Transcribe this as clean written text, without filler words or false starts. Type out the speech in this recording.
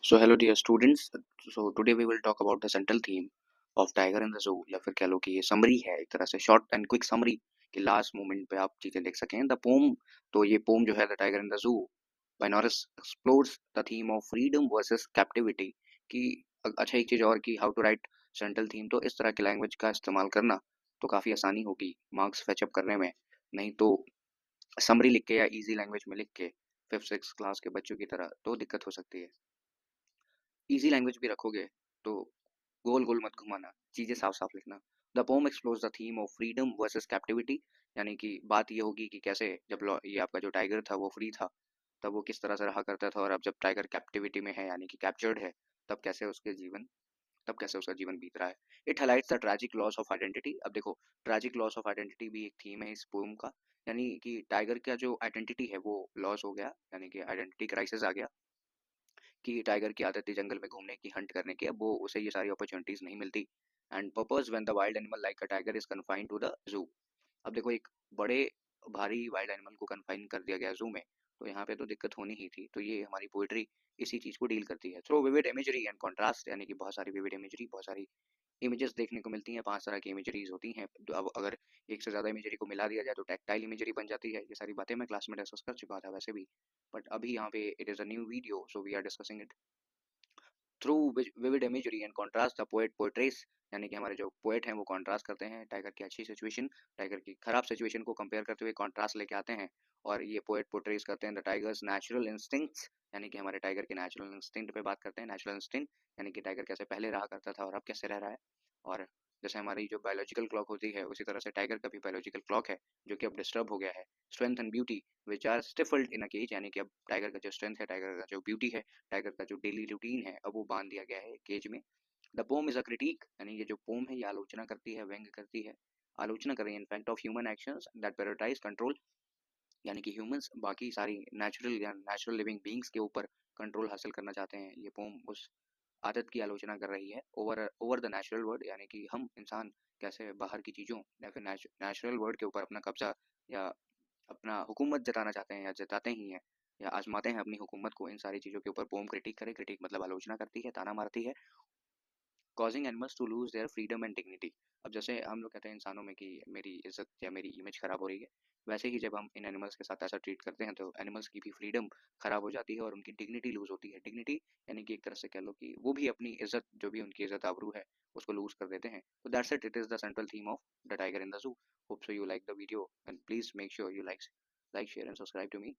So hello dear students. So today we will talk about the central theme of Tiger in the Zoo, या फिर कह लो कि ये summary है, एक तरह से शॉर्ट एंड क्विक समरी कि लास्ट मोमेंट पे आप चीजें देख सकें. द पोम, तो ये पोम जो है the tiger in the zoo by Norris explores the theme of freedom versus captivity. कि अच्छा एक चीज और कि how to write central theme, तो इस तरह की लैंग्वेज का इस्तेमाल करना तो काफी आसानी होगी मार्क्स फैचअप करने में. नहीं तो समरी लिख के या इजी लैंग्वेज में लिख के फिफ्थ सिक्स क्लास के बच्चों की तरह तो दिक्कत हो सकती है. इजी लैंग्वेज भी रखोगे तो गोल गोल मत घुमाना, चीजें साफ साफ लिखना. The pome explores the theme of freedom versus captivity, यानी कि बात ये होगी कि कैसे जब ये आपका जो टाइगर था वो फ्री था तब वो किस तरह से रहा करता था, और अब जब टाइगर कैप्टिविटी में है यानी कि कैप्चर्ड है तब कैसे उसका जीवन बीत रहा है. It highlights the tragic loss of identity. अब देखो, ट्रैजिक लॉस ऑफ आइडेंटिटी भी एक थीम है इस पोम का, यानी कि टाइगर का जो आइडेंटिटी है वो लॉस हो गया, यानी कि आइडेंटिटी क्राइसिस आ गया. कि टाइगर की आदत थी जंगल में घूमने की, हंट करने की, अब वो उसे ये सारी अपॉर्चुनिटीज नहीं मिलती. And purpose when the wild animal like a tiger is confined to the zoo. अब देखो, एक बड़े भारी वाइल्ड एनिमल को कन्फाइन कर दिया गया जू में, तो यहाँ पे तो दिक्कत होनी ही थी. तो ये हमारी पोइट्री इसी चीज को डील करती है through vivid imagery and contrast, यानी कि बहुत सारी विविड इमेजरी, बहुत सारी इमेजेस देखने को मिलती हैं. 5 तरह की इमेजरीज होती हैं. तो अब अगर एक से ज़्यादा इमेजरी को मिला दिया जाए तो टैक्टाइल इमेजरी बन जाती है. ये सारी बातें मैं क्लास में डिस्कस कर चुका था वैसे भी, बट अभी यहाँ पे it is a new video so we are discussing it. Through vivid imagery and contrast the poet poetess, यानी कि हमारे जो पोएट हैं वो कॉन्ट्रास्ट करते हैं टाइगर की अच्छी सिचुएशन, टाइगर की खराब सिचुएशन को कंपेयर करते हुए कॉन्ट्रास्ट लेके आते हैं. और ये पोएट पोर्ट्रेस करते हैं द टाइगर्स नेचुरल इंस्टिंक्ट्स, यानी कि हमारे टाइगर के नेचुरल इंस्टिंक्ट पे बात करते हैं. नेचुरल इंस्टिंक्ट यानी कि टाइगर कैसे पहले रहा करता था और अब कैसे रह रहा है. और जैसे हमारी जो बायोलॉजिकल क्लॉक होती है उसी तरह से टाइगर का भी बायोलॉजिकल क्लॉक है जो कि अब डिस्टर्ब हो गया है. Strength and beauty which are stifled in a cage, यानी कि अब टाइगर का जो स्ट्रेंथ है, टाइगर का जो ब्यूटी है, टाइगर का जो डेली रूटीन है, अब वो बांध दिया गया है केज में. The pome is a critic, यानी ये जो पोम है ये आलोचना करती है, व्यंग करती है, आलोचना कर रही है in fact of human actions that prioritize control, यानी कि ह्यूमंस बाकी सारी नेचुरल या नेचुरल लिविंग बींग्स के ऊपर कंट्रोल हासिल करना चाहते हैं. ये पोम उस आदत की आलोचना कर रही है over over the natural world, यानी कि हम इंसान कैसे बाहर की चीज़ों या फिर नेचुरल वर्ल्ड के ऊपर अपना कब्जा या अपना हुकूमत जताना चाहते हैं या जताते ही हैं या आजमाते हैं अपनी हुकूमत को. इन सारी चीज़ों के ऊपर पोम क्रिटिक करे, क्रिटिक मतलब आलोचना करती है, ताना मारती है. Causing animals to lose their freedom and dignity. अब जैसे हम लोग कहते हैं इंसानों में कि मेरी इज्जत या मेरी इमेज खराब हो रही है, वैसे ही जब हम इन एनिमल्स के साथ ऐसा ट्रीट करते हैं तो एनिमल्स की भी फ्रीडम खराब हो जाती है और उनकी डिग्निटी लूज होती है. डिग्निटी यानी कि एक तरह से कह लो कि वो भी अपनी इज्जत, जो भी उनकी इज्जत आबरू है, उसको लूज कर देते हैं. तो that's it is the central theme of the tiger in the zoo. Hope so you like the video and please make sure you like share and subscribe to me.